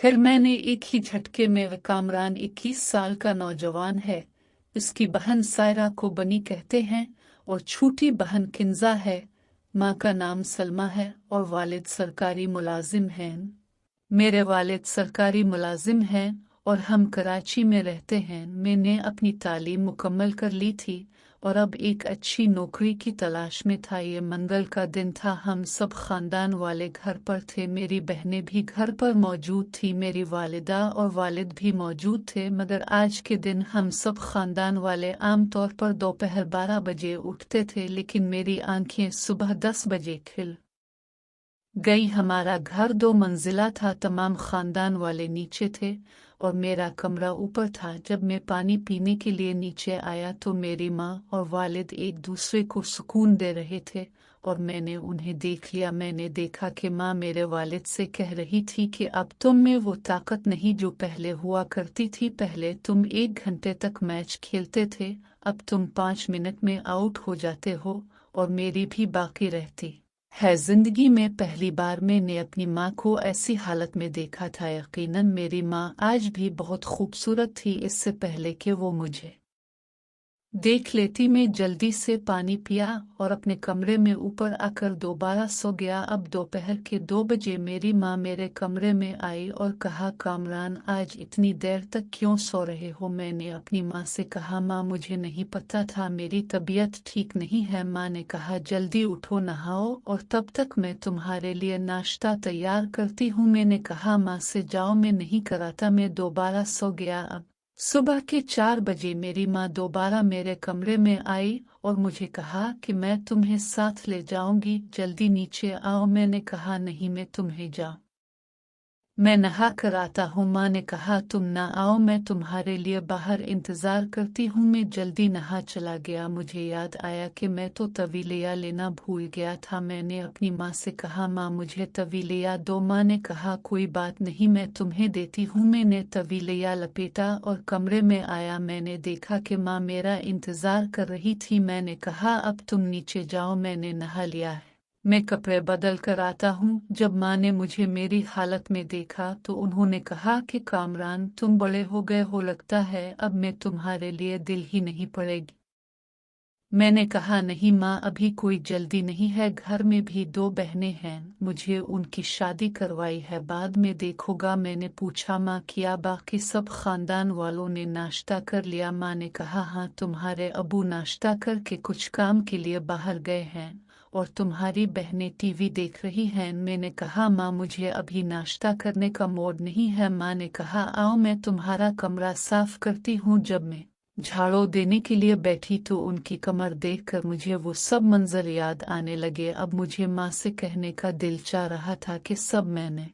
फिर मैंने एक ही झटके में कामरान 21 साल का नौजवान है, उसकी बहन सायरा को बनी कहते हैं और छोटी बहन किंजा है। माँ का नाम सलमा है और वालिद सरकारी मुलाजिम हैं। मेरे वालिद सरकारी मुलाजिम हैं और हम कराची में रहते हैं। मैंने अपनी तालीम मुकम्मल कर ली थी और अब एक अच्छी नौकरी की तलाश में था। ये मंगल का दिन था। हम सब खानदान वाले घर पर थे। मेरी बहनें भी घर पर मौजूद थी। मेरी वालिदा और वालिद भी मौजूद थे। मगर आज के दिन हम सब खानदान वाले आम तौर पर दोपहर 12 बजे उठते थे, लेकिन मेरी आंखें सुबह 10 बजे खिल गई। हमारा घर 2 मंजिला था। तमाम खानदान वाले नीचे थे और मेरा कमरा ऊपर था। जब मैं पानी पीने के लिए नीचे आया तो मेरी माँ और वालिद एक दूसरे को सुकून दे रहे थे और मैंने उन्हें देख लिया। मैंने देखा कि माँ मेरे वालिद से कह रही थी कि अब तुम में वो ताकत नहीं जो पहले हुआ करती थी। पहले तुम 1 घंटे तक मैच खेलते थे, अब तुम 5 मिनट में आउट हो जाते हो और मेरी भी बाकी रहती है। जिंदगी में पहली बार मैंने अपनी माँ को ऐसी हालत में देखा था। यकीनन मेरी माँ आज भी बहुत खूबसूरत थी। इससे पहले कि वो मुझे देख लेती, मैं जल्दी से पानी पिया और अपने कमरे में ऊपर आकर दोबारा सो गया। अब दोपहर के 2 बजे मेरी माँ मेरे कमरे में आई और कहा, कामरान आज इतनी देर तक क्यों सो रहे हो? मैंने अपनी माँ से कहा, माँ मुझे नहीं पता था, मेरी तबीयत ठीक नहीं है। माँ ने कहा, जल्दी उठो, नहाओ और तब तक मैं तुम्हारे लिए नाश्ता तैयार करती हूँ। मैंने कहा, माँ से जाओ, मैं नहीं कराता। मैं दोबारा सो गया। अब सुबह के 4 बजे मेरी माँ दोबारा मेरे कमरे में आई और मुझे कहा कि मैं तुम्हें साथ ले जाऊंगी, जल्दी नीचे आओ। मैंने कहा, नहीं, मैं तुम्हें मैं नहा कर आता हूँ। माँ ने कहा, तुम ना आओ, मैं तुम्हारे लिए बाहर इंतजार करती हूँ। मैं जल्दी नहा चला गया। मुझे याद आया कि मैं तो तवीलिया लेना भूल गया था। मैंने अपनी माँ से कहा, माँ मुझे तवीलिया दो। माँ ने कहा, कोई बात नहीं, मैं तुम्हें देती हूँ। मैंने तवीलिया लपेटा और कमरे में आया। मैंने देखा कि माँ मेरा इंतजार कर रही थी। मैंने कहा, अब तुम नीचे जाओ, मैंने नहा लिया है, मैं कपड़े बदल कर आता हूँ। जब माँ ने मुझे मेरी हालत में देखा तो उन्होंने कहा कि कामरान तुम बड़े हो गए हो, लगता है अब मैं तुम्हारे लिए दिल ही नहीं पड़ेगी। मैंने कहा, नहीं माँ, अभी कोई जल्दी नहीं है, घर में भी 2 बहनें हैं, मुझे उनकी शादी करवाई है, बाद में देखोगा। मैंने पूछा, माँ क्या बाकी सब खानदान वालों ने नाश्ता कर लिया? माँ ने कहा, हाँ, तुम्हारे अबू नाश्ता करके कुछ काम के लिए बाहर गए हैं और तुम्हारी बहनें टीवी देख रही हैं। मैंने कहा, माँ मुझे अभी नाश्ता करने का मूड नहीं है। माँ ने कहा, आओ मैं तुम्हारा कमरा साफ करती हूँ। जब मैं झाड़ू देने के लिए बैठी तो उनकी कमर देखकर मुझे वो सब मंजर याद आने लगे। अब मुझे माँ से कहने का दिल चाह रहा था कि सब मैंने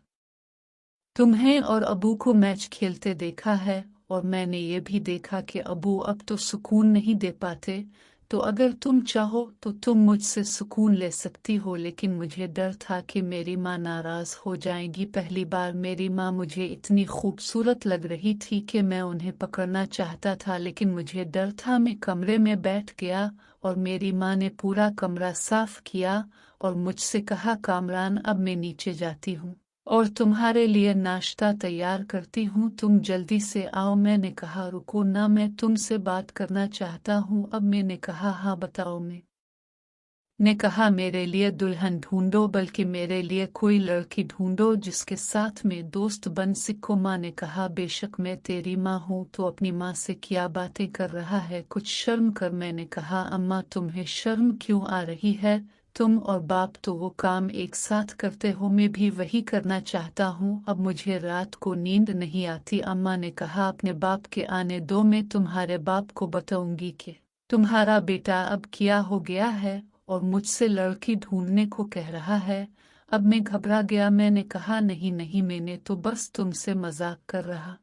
तुम्हें और अबू को मैच खेलते देखा है और मैंने ये भी देखा कि अबू अब तो सुकून नहीं दे पाते, तो अगर तुम चाहो तो तुम मुझसे सुकून ले सकती हो। लेकिन मुझे डर था कि मेरी माँ नाराज हो जाएगी। पहली बार मेरी माँ मुझे इतनी खूबसूरत लग रही थी कि मैं उन्हें पकड़ना चाहता था, लेकिन मुझे डर था। मैं कमरे में बैठ गया और मेरी माँ ने पूरा कमरा साफ किया और मुझसे कहा, कामरान अब मैं नीचे जाती हूँ और तुम्हारे लिए नाश्ता तैयार करती हूँ, तुम जल्दी से आओ। मैंने कहा, रुको ना, मैं तुमसे बात करना चाहता हूँ। अब मैंने कहा, हाँ बताओ। मैं ने कहा, मेरे लिए दुल्हन ढूंढो, बल्कि मेरे लिए कोई लड़की ढूंढो जिसके साथ में दोस्त बन सको। माँ ने कहा, बेशक, मैं तेरी माँ हूँ तो अपनी माँ से क्या बातें कर रहा है, कुछ शर्म कर। मैंने कहा, अम्मा तुम्हें शर्म क्यों आ रही है? तुम और बाप तो वो काम एक साथ करते हो, मैं भी वही करना चाहता हूँ। अब मुझे रात को नींद नहीं आती। अम्मा ने कहा, अपने बाप के आने दो, मैं तुम्हारे बाप को बताऊंगी कि तुम्हारा बेटा अब क्या हो गया है और मुझसे लड़की ढूंढने को कह रहा है। अब मैं घबरा गया। मैंने कहा, नहीं नहीं, मैंने तो बस तुमसे मजाक कर रहा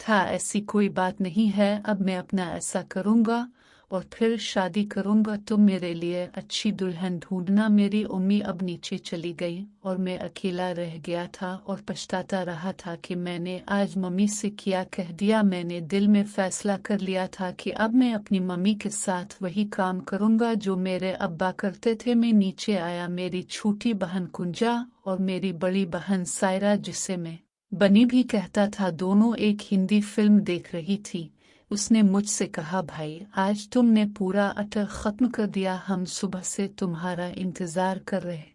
था, ऐसी कोई बात नहीं है। अब मैं अपना ऐसा करूँगा और फिर शादी करूँगा, तुम मेरे लिए अच्छी दुल्हन ढूंढना। मेरी उम्मी अब नीचे चली गई और मैं अकेला रह गया था और पछताता रहा था कि मैंने आज मम्मी से क्या कह दिया। मैंने दिल में फैसला कर लिया था कि अब मैं अपनी मम्मी के साथ वही काम करूँगा जो मेरे अब्बा करते थे। मैं नीचे आया। मेरी छोटी बहन कुंजा और मेरी बड़ी बहन सायरा, जिसे मैं बनी भी कहता था दोनों एक हिंदी फिल्म देख रही थी। उसने मुझसे कहा, भाई आज तुमने पूरा अटर खत्म कर दिया, हम सुबह से तुम्हारा इंतजार कर रहे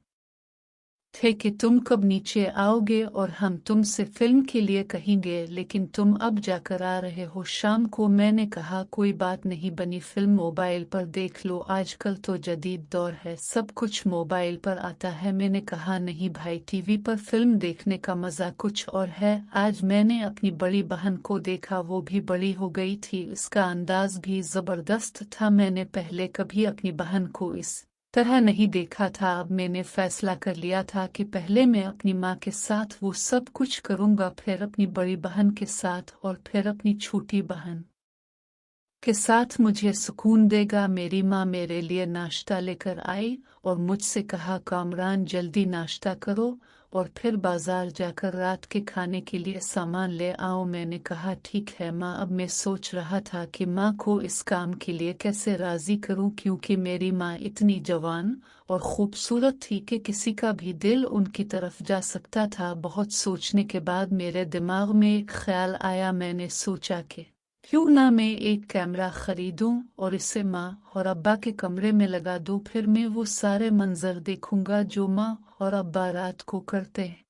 थे कि तुम कब नीचे आओगे और हम तुमसे फिल्म के लिए कहेंगे, लेकिन तुम अब जाकर आ रहे हो शाम को। मैंने कहा कोई बात नहीं बनी, फिल्म मोबाइल पर देख लो, आजकल तो जदीद दौर है, सब कुछ मोबाइल पर आता है। मैंने कहा नहीं भाई, टीवी पर फिल्म देखने का मजा कुछ और है। आज मैंने अपनी बड़ी बहन को देखा, वो भी बड़ी हो गई थी, इसका अंदाज भी जबरदस्त था। मैंने पहले कभी अपनी बहन को इस तरह नहीं देखा था। अब मैंने फैसला कर लिया था कि पहले मैं अपनी माँ के साथ वो सब कुछ करूँगा, फिर अपनी बड़ी बहन के साथ और फिर अपनी छोटी बहन के साथ मुझे सुकून देगा। मेरी माँ मेरे लिए नाश्ता लेकर आई और मुझसे कहा, कामरान जल्दी नाश्ता करो और फिर बाजार जाकर रात के खाने के लिए सामान ले आओ। मैंने कहा ठीक है माँ। अब मैं सोच रहा था कि माँ को इस काम के लिए कैसे राजी करूं, क्योंकि मेरी माँ इतनी जवान और खूबसूरत थी कि किसी का भी दिल उनकी तरफ जा सकता था। बहुत सोचने के बाद मेरे दिमाग में एक ख्याल आया। मैंने सोचा कि क्यों ना मैं एक कैमरा खरीदूं और इसे माँ और अब्बा के कमरे में लगा दूं, फिर मैं वो सारे मंजर देखूंगा जो माँ और अब्बा रात को करते हैं।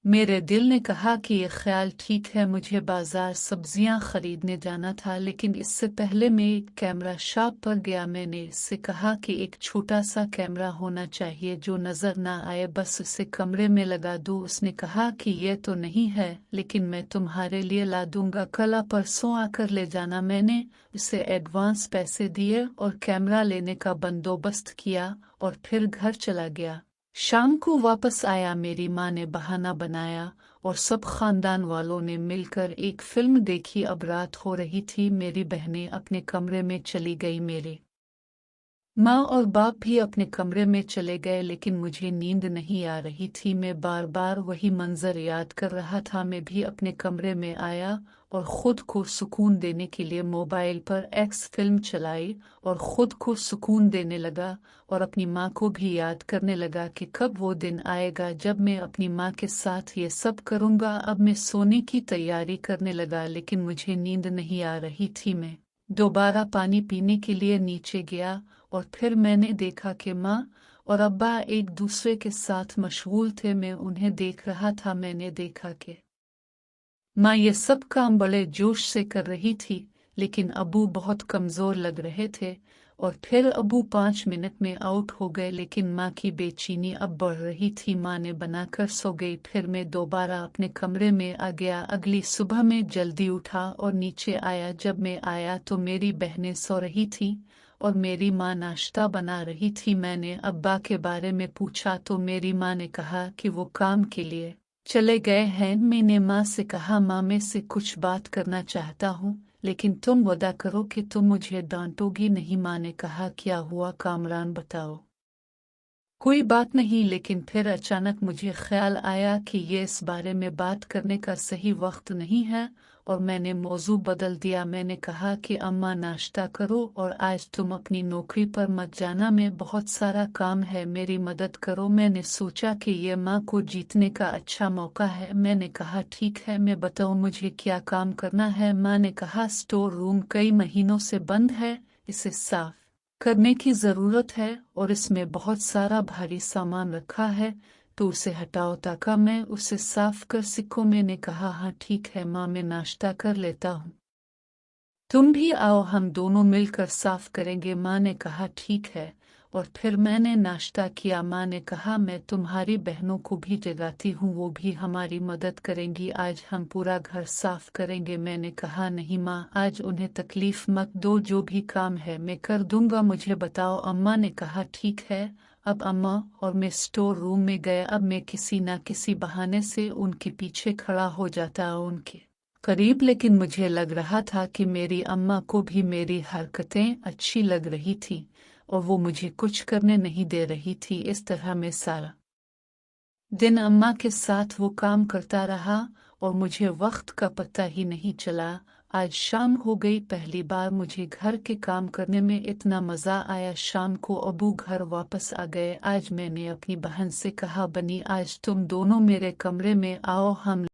मेरे दिल ने कहा कि ये ख्याल ठीक है। मुझे बाजार सब्जियां खरीदने जाना था, लेकिन इससे पहले मैं एक कैमरा शॉप पर गया। मैंने इससे कहा कि एक छोटा सा कैमरा होना चाहिए जो नजर ना आए, बस उसे कमरे में लगा दूं। उसने कहा कि ये तो नहीं है, लेकिन मैं तुम्हारे लिए ला दूंगा, कल परसों आकर ले जाना। मैंने उसे एडवांस पैसे दिए और कैमरा लेने का बंदोबस्त किया और फिर घर चला गया। शाम को वापस आया, मेरी माँ ने बहाना बनाया और सब खानदान वालों ने मिलकर एक फिल्म देखी। अब रात हो रही थी, मेरी बहनें अपने कमरे में चली गई, मेरे माँ और बाप भी अपने कमरे में चले गए, लेकिन मुझे नींद नहीं आ रही थी। मैं बार बार वही मंजर याद कर रहा था। मैं भी अपने कमरे में आया और खुद को सुकून देने के लिए मोबाइल पर एक्स फिल्म चलाई और खुद को सुकून देने लगा और अपनी माँ को भी याद करने लगा कि कब वो दिन आएगा जब मैं अपनी माँ के साथ ये सब करूँगा। अब मैं सोने की तैयारी करने लगा, लेकिन मुझे नींद नहीं आ रही थी। मैं दोबारा पानी पीने के लिए नीचे गया और फिर मैंने देखा कि माँ और अब्बा एक दूसरे के साथ मशगूल थे। मैं उन्हें देख रहा था। मैंने देखा कि माँ ये सब काम बड़े जोश से कर रही थी, लेकिन अबू बहुत कमजोर लग रहे थे। और फिर अबू 5 मिनट में आउट हो गए, लेकिन माँ की बेचैनी अब बढ़ रही थी। माँ ने बनाकर सो गई। फिर मैं दोबारा अपने कमरे में आ गया। अगली सुबह में जल्दी उठा और नीचे आया। जब मैं आया तो मेरी बहनें सो रही थी और मेरी माँ नाश्ता बना रही थी। मैंने अब्बा के बारे में पूछा तो मेरी माँ ने कहा कि वो काम के लिए चले गए हैं। मैंने माँ से कहा, माँ मैं से कुछ बात करना चाहता हूँ, लेकिन तुम वादा करो कि तुम मुझे डांटोगी नहीं। माँ ने कहा, क्या हुआ कामरान, बताओ। कोई बात नहीं, लेकिन फिर अचानक मुझे ख्याल आया कि ये इस बारे में बात करने का सही वक्त नहीं है और मैंने मौजू बदल दिया। मैंने कहा कि अम्मा नाश्ता करो और आज तुम अपनी नौकरी पर मत जाना, मैं बहुत सारा काम है, मेरी मदद करो। मैंने सोचा कि ये माँ को जीतने का अच्छा मौका है। मैंने कहा ठीक है, मैं बताऊँ मुझे क्या काम करना है। माँ ने कहा, स्टोर रूम कई महीनों से बंद है, इसे साफ करने की जरूरत है और इसमें बहुत सारा भारी सामान रखा है, तो उसे हटाओ ताकि मैं उसे साफ कर सकूं। मैंने कहा हाँ ठीक है माँ, मैं नाश्ता कर लेता हूँ, तुम भी आओ, हम दोनों मिलकर साफ करेंगे। माँ ने कहा ठीक है और फिर मैंने नाश्ता किया। माँ ने कहा, मैं तुम्हारी बहनों को भी जगाती हूँ, वो भी हमारी मदद करेंगी, आज हम पूरा घर साफ करेंगे। मैंने कहा नहीं माँ, आज उन्हें तकलीफ मत दो, जो भी काम है मैं कर दूंगा, मुझे बताओ। अम्मा ने कहा ठीक है। अब अम्मा और मैं स्टोर रूम में गए। अब मैं किसी न किसी बहाने से उनके पीछे खड़ा हो जाता उनके करीब, लेकिन मुझे लग रहा था कि मेरी अम्मा को भी मेरी हरकतें अच्छी लग रही थी और वो मुझे कुछ करने नहीं दे रही थी। इस तरह मैं सारा दिन अम्मा के साथ वो काम करता रहा और मुझे वक्त का पता ही नहीं चला। आज शाम हो गई। पहली बार मुझे घर के काम करने में इतना मज़ा आया। शाम को अबू घर वापस आ गए। आज मैंने अपनी बहन से कहा, बनी आज तुम दोनों मेरे कमरे में आओ, हम